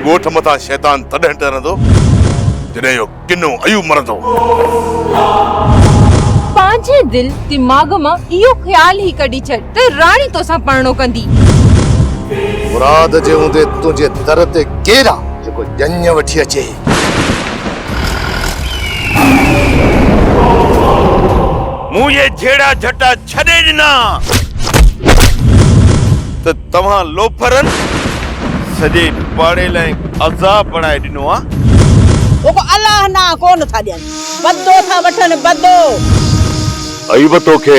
ॻोठ मथां शैतान तॾहिं टरंदो जॾहिं इहो किनो अयूं मरंदो। पंहिंजे दिल दिमाग़ मां इहो ख़्याल ई कढी छॾ त राणी तोसां परणो कंदी। मुराद जे हूंदे तुंहिंजे दर ते केरु आहे जेको ॼञ वठी अचे? मूं ये झेड़ा झटा छॾे ॾिना त तव्हां लोफरन सॼे पाड़े लाइ अज़ाब बणाए ॾिनो आहे। वो अल्लाह ना कोन था ॾियनि, बदो था वठनि बदो। अईब तोखे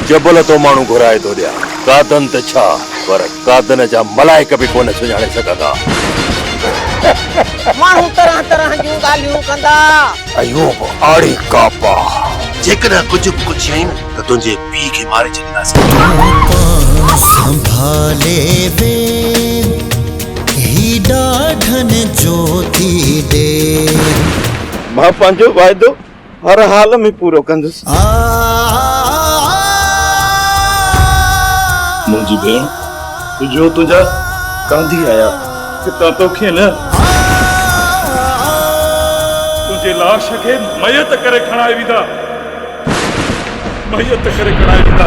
जबल तो माण्हू घुराए थो ॾियां, कादन त छा पर कादन जा मलाइक बि कोन सुञाणे सघंदा। माण्हू तरह तरह जूं ॻाल्हियूं कंदा। अयूब आड़ी कापा जेकॾहिं कुझु बि कुझु आहिनि त तुंहिंजे पीउ खे मारे छॾींदासीं। संभाले वे ही ॾाढन ज्योति दे। मां पंहिंजो वाइदो हर हाल में पूरो कंदुसि। मुंहिंजी भेण तुंहिंजो तुंहिंजा कांधी आया कितां तोखे न तुंहिंजे लाश खे मयत करे खणाए वेंदा, मयत करे खणाए वेंदा।